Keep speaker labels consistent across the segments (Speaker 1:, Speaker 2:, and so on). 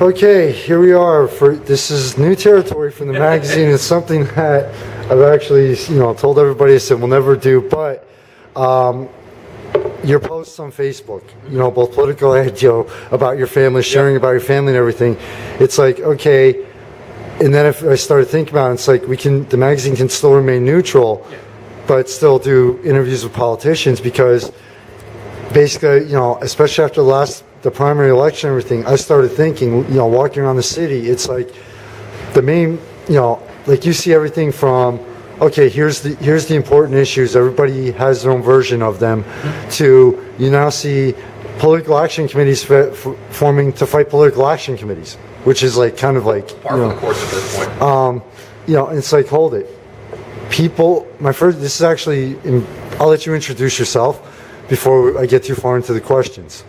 Speaker 1: Okay, here we are. This is new territory from the magazine. It's something that I've actually, told everybody. I said we'll never do, but your posts on Facebook, both political and about your family, sharing about your family and everything. It's like, okay, and then if I started thinking about it, it's like the magazine can still remain neutral, but still do interviews with politicians, because basically, especially after the primary election and everything, I started thinking, walking around the city, it's like the main, like you see everything from, okay, here's the important issues, everybody has their own version of them, to you now see political action committees forming to fight political action committees, which is like kind of like
Speaker 2: par for the course at this point.
Speaker 1: It's like, hold it, people. This is actually, I'll let you introduce yourself before I get too far into the questions.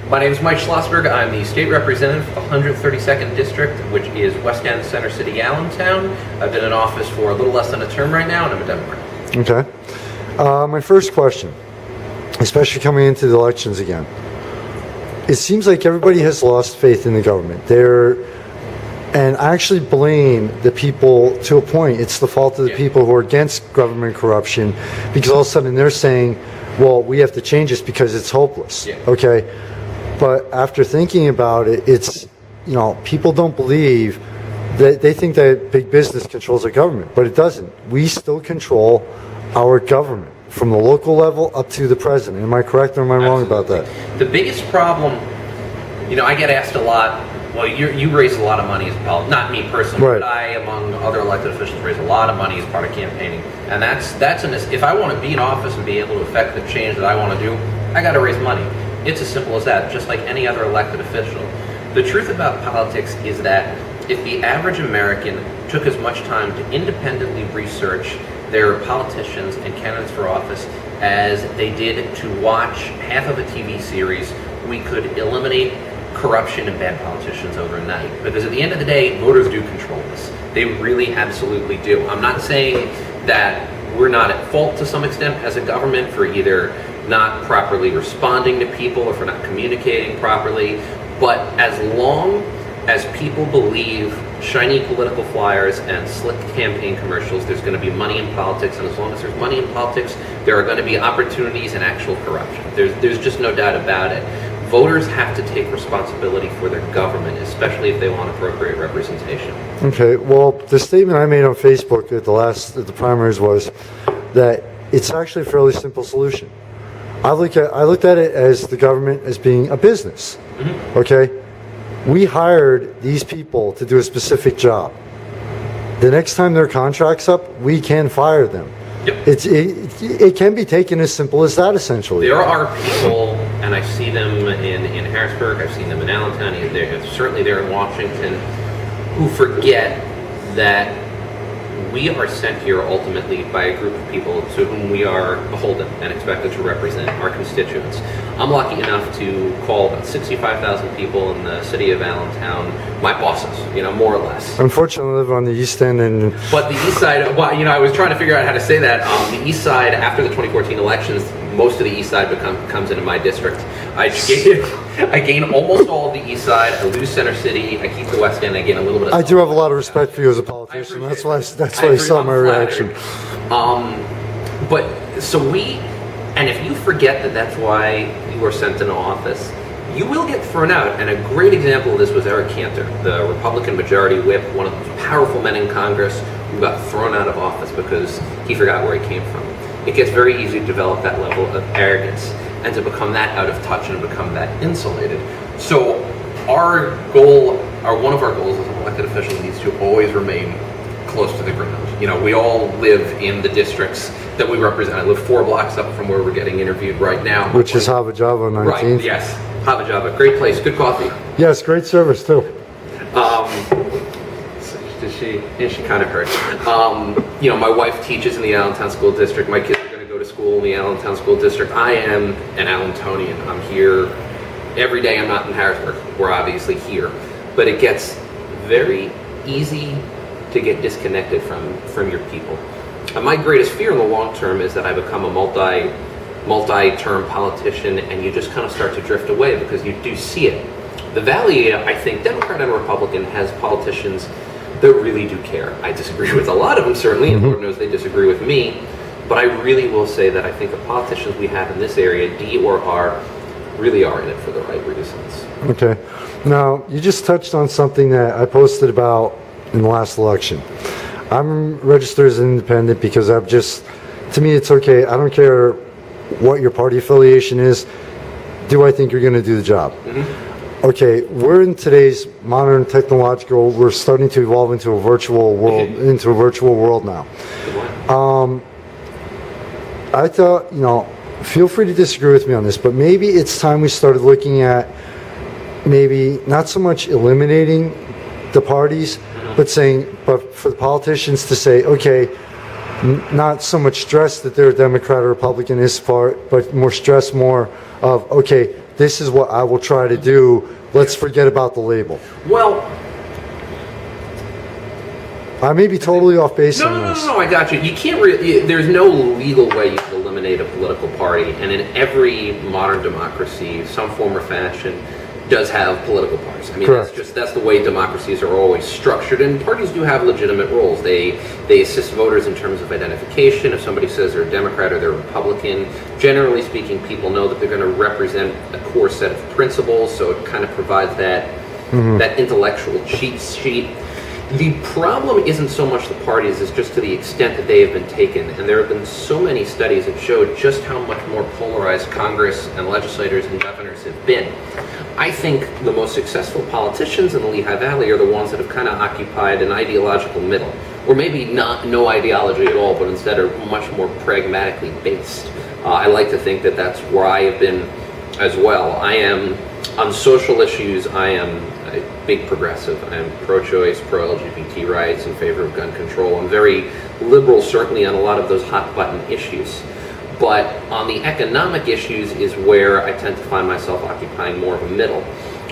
Speaker 2: My name is Mike Schlossberg. I'm the state representative for the 132nd District, which is West End, Center City, Allentown. I've been in office for a little less than a term right now, and I'm a Democrat.
Speaker 1: Okay. My first question, especially coming into the elections again, it seems like everybody has lost faith in the government. And I actually blame the people to a point. It's the fault of the people who are against government corruption, because all of a sudden they're saying, well, we have to change this because it's hopeless. Okay? But after thinking about it, it's, people don't believe that. They think that big business controls our government, but it doesn't. We still control our government from the local level up to the president. Am I correct or am I wrong about that?
Speaker 2: The biggest problem, I get asked a lot, well, you raise a lot of money as a politician. Not me personally,
Speaker 1: right.
Speaker 2: But I, among other elected officials, raise a lot of money as part of campaigning. And if I want to be in office and be able to affect the change that I want to do, I got to raise money. It's as simple as that, just like any other elected official. The truth about politics is that if the average American took as much time to independently research their politicians and candidates for office as they did to watch half of a TV series, we could eliminate corruption and bad politicians overnight. Because at the end of the day, voters do control this. They really absolutely do. I'm not saying that we're not at fault to some extent as a government for either not properly responding to people or for not communicating properly, but as long as people believe shiny political flyers and slick campaign commercials, there's going to be money in politics, and as long as there's money in politics, there are going to be opportunities and actual corruption. There's just no doubt about it. Voters have to take responsibility for their government, especially if they want appropriate representation.
Speaker 1: Okay, well, the statement I made on Facebook at the primaries was that it's actually a fairly simple solution. I looked at it as the government as being a business. Okay, we hired these people to do a specific job. The next time their contract's up, we can fire them.
Speaker 2: Yep.
Speaker 1: It can be taken as simple as that, essentially.
Speaker 2: There are people, and I see them in Harrisburg, I've seen them in Allentown, certainly there in Washington, who forget that we are sent here ultimately by a group of people to whom we are beholden and expected to represent our constituents. I'm lucky enough to call about 65,000 people in the city of Allentown my bosses, more or less.
Speaker 1: Unfortunately, I live on the East End,
Speaker 2: But the East Side, I was trying to figure out how to say that. The East Side, after the 2014 elections, most of the East Side comes into my district. I gain almost all of the East Side. I lose Center City. I keep the West End. I gain a little bit of.
Speaker 1: I do have a lot of respect for you as a politician. That's why I saw my reaction.
Speaker 2: And if you forget that that's why you are sent into office, you will get thrown out. And a great example of this was Eric Cantor, the Republican Majority Whip, one of the most powerful men in Congress, who got thrown out of office because he forgot where he came from. It gets very easy to develop that level of arrogance and to become that out of touch and become that insulated. So one of our goals as an elected official needs to always remain close to the ground. We all live in the districts that we represent. I live 4 blocks up from where we're getting interviewed right now.
Speaker 1: Which is Hava Java 19th.
Speaker 2: Right, yes. Hava Java, great place, good coffee.
Speaker 1: Yes, great service too.
Speaker 2: She kind of hurt. My wife teaches in the Allentown School District. My kids are going to go to school in the Allentown School District. I am an Allentonian. I'm here every day. I'm not in Harrisburg. We're obviously here. But it gets very easy to get disconnected from your people. And my greatest fear in the long term is that I become a multi-term politician and you just kind of start to drift away, because you do see it The Valley, I think, Democrat and Republican, has politicians that really do care. I disagree with a lot of them, certainly, and Lord knows they disagree with me. But I really will say that I think the politicians we have in this area, D or R, really are in it for the right reasons.
Speaker 1: Okay. Now, you just touched on something that I posted about in the last election. I'm registered as an independent because to me, it's okay. I don't care what your party affiliation is. Do I think you're going to do the job? Mm-hmm. Okay, we're in today's modern technological, we're starting to evolve into a virtual world, now. I thought, feel free to disagree with me on this, but maybe it's time we started looking at maybe not so much eliminating the parties, but for the politicians to say, okay, not so much stress that they're a Democrat or Republican is part, but more of, okay, this is what I will try to do. Let's forget about the label.
Speaker 2: Well,
Speaker 1: I may be totally off base on this.
Speaker 2: No, I got you. You can't there's no legal way you can eliminate a political party, and in every modern democracy, some form or fashion does have political parties. I mean, that's the way democracies are always structured, and parties do have legitimate roles. They assist voters in terms of identification. If somebody says they're a Democrat or they're a Republican, generally speaking, people know that they're going to represent a core set of principles, so it kind of provides that intellectual cheat sheet. The problem isn't so much the parties as just to the extent that they have been taken, and there have been so many studies that showed just how much more polarized Congress and legislators and governors have been. I think the most successful politicians in the Lehigh Valley are the ones that have kind of occupied an ideological middle, or maybe no ideology at all, but instead are much more pragmatically based. I like to think that that's where I have been as well. I am, on social issues, I am a big progressive. I am pro-choice, pro-LGBT rights, in favor of gun control. I'm very liberal, certainly, on a lot of those hot-button issues. But on the economic issues is where I tend to find myself occupying more of a middle.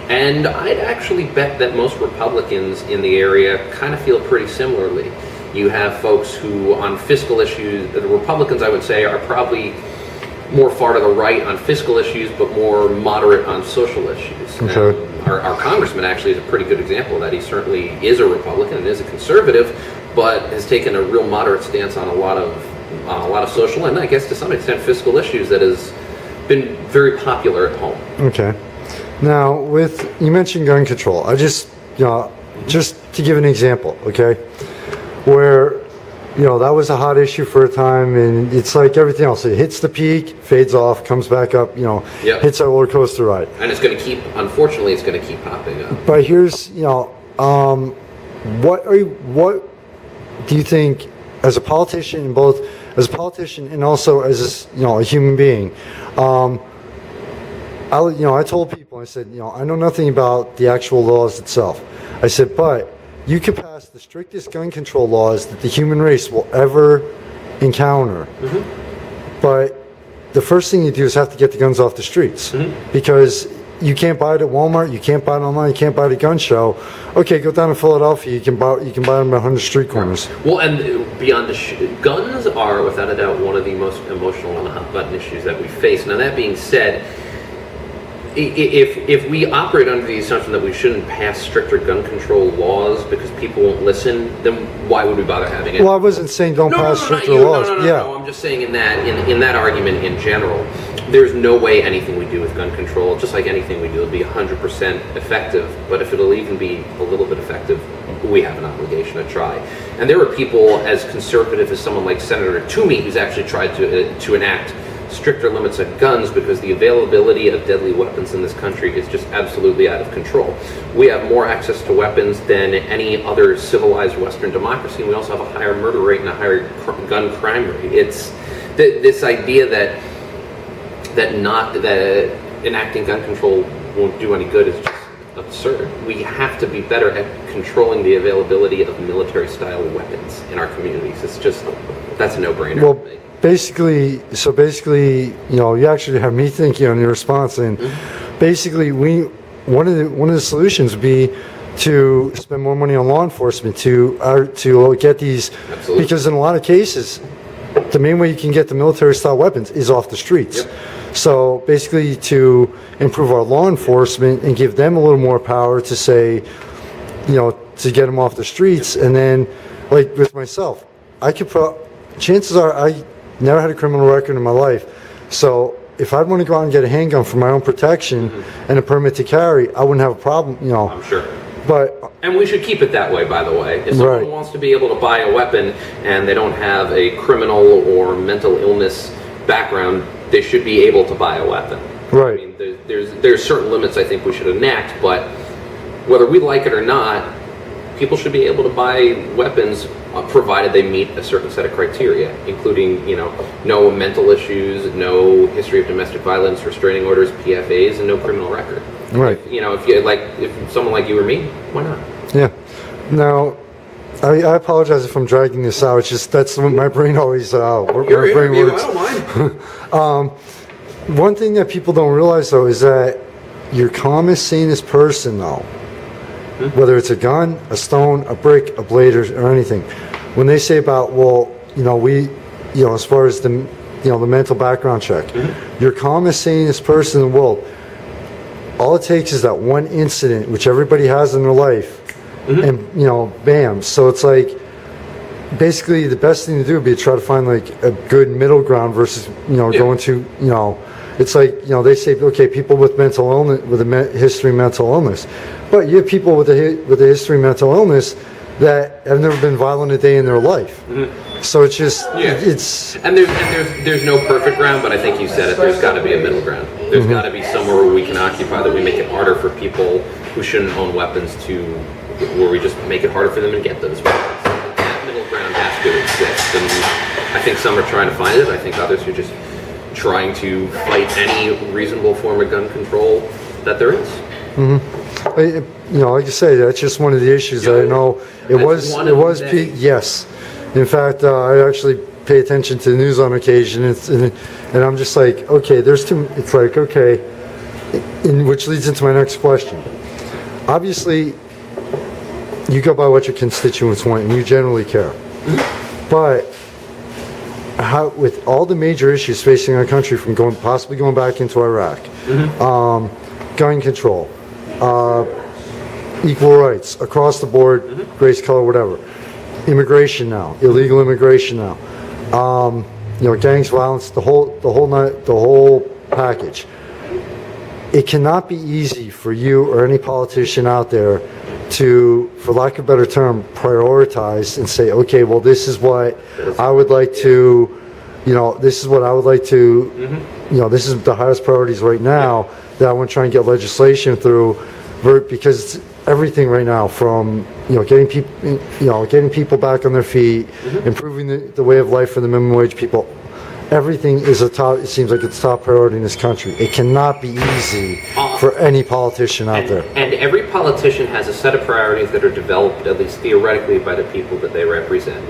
Speaker 2: And I'd actually bet that most Republicans in the area kind of feel pretty similarly. You have folks who, on fiscal issues, the Republicans, I would say, are probably more far to the right on fiscal issues, but more moderate on social issues.
Speaker 1: Okay.
Speaker 2: Our congressman actually is a pretty good example of that. He certainly is a Republican and is a conservative, but has taken a real moderate stance on a lot of social and I guess to some extent fiscal issues that has been very popular at home.
Speaker 1: Okay. Now, you mentioned gun control. I just to give an example, okay, where that was a hot issue for a time, and it's like everything else. It hits the peak, fades off, comes back up, hits a roller coaster ride. And it's going to keep popping up. But here's, what do you think, as a politician, and also as a human being? I told people, I said, I know nothing about the actual laws itself. I said, but you could pass the strictest gun control laws that the human race will ever encounter. Mm-hmm. But the first thing you do is have to get the guns off the streets. Mm-hmm. Because you can't buy it at Walmart, you can't buy it online, you can't buy it at a gun show. Okay, go down to Philadelphia, you can buy them at 100 street corners.
Speaker 2: Well, and beyond guns are without a doubt one of the most emotional and hot button issues that we face. Now, that being said, if we operate under the assumption that we shouldn't pass stricter gun control laws because people won't listen, then why would we bother having it?
Speaker 1: Well, I wasn't saying don't pass stricter laws.
Speaker 2: No, I'm just saying in that argument in general, there's no way anything we do with gun control, just like anything we do, will be 100% effective. But if it'll even be a little bit effective, we have an obligation to try. And there are people as conservative as someone like Senator Toomey who's actually tried to enact stricter limits on guns because the availability of deadly weapons in this country is just absolutely out of control. We have more access to weapons than any other civilized Western democracy, and we also have a higher murder rate and a higher gun crime rate. It's this idea that enacting gun control won't do any good is just absurd. We have to be better at controlling the availability of military-style weapons in our communities. That's a no-brainer.
Speaker 1: Well, basically, you actually have me thinking on your response, and basically, one of the solutions would be to spend more money on law enforcement to get these. Absolutely. Because in a lot of cases, the main way you can get the military-style weapons is off the streets. Yep. So basically to improve our law enforcement and give them a little more power to say, to get them off the streets. And then, like with myself, chances are I never had a criminal record in my life. So if I'd want to go out and get a handgun for my own protection and a permit to carry, I wouldn't have a problem,
Speaker 2: I'm sure.
Speaker 1: But
Speaker 2: we should keep it that way, by the way. If someone wants to be able to buy a weapon and they don't have a criminal or mental illness background, they should be able to buy a weapon.
Speaker 1: Right.
Speaker 2: I mean, there's certain limits I think we should enact, but whether we like it or not, people should be able to buy weapons provided they meet a certain set of criteria, including, no mental issues, no history of domestic violence, restraining orders, PFAs, and no criminal record.
Speaker 1: Right.
Speaker 2: If someone like you or me, why not?
Speaker 1: Yeah. Now, I apologize if I'm dragging this out. It's just that's what my brain always
Speaker 2: Your
Speaker 1: brain
Speaker 2: interview,
Speaker 1: works.
Speaker 2: I don't mind.
Speaker 1: One thing that people don't realize though is that your calmest, sanest person though, whether it's a gun, a stone, a brick, a blade, or anything, when they say about as far as the the mental background check, your calmest, sanest person in the world, all it takes is that one incident which everybody has in their life, and bam. So it's like basically the best thing to do would be to try to find like a good middle ground versus going to it's like they say, okay, people with mental illness, with a history of mental illness, but you have people with a history of mental illness that have never been violent a day in their life. So it's just
Speaker 2: there's no perfect ground, but I think you said it. There's got to be a middle ground. There's got to be somewhere where we can occupy that we make it harder for people who shouldn't own weapons where we just make it harder for them to get those weapons. That middle ground has to exist, and I think some are trying to find it. I think others are just trying to fight any reasonable form of gun control that there is.
Speaker 1: Like I say, that's just one of the issues that I know. Yes. In fact, I actually pay attention to the news on occasion, and I'm just like, okay, it's like, okay, which leads into my next question. Obviously, you go by what your constituents want, and you generally care. But with all the major issues facing our country, from possibly going back into Iraq, gun control, equal rights across the board, race, color, whatever, immigration now, illegal immigration now, gangs, violence, the whole package. It cannot be easy for you or any politician out there to, for lack of a better term, prioritize and say, okay, well, this is what I would like to, this is what I would like to, this is the highest priorities right now that I want to try and get legislation through, because it's everything right now from, getting people back on their feet, improving the way of life for the minimum wage people. Everything is it seems like it's top priority in this country. It cannot be easy for any politician out there.
Speaker 2: And every politician has a set of priorities that are developed, at least theoretically, by the people that they represent.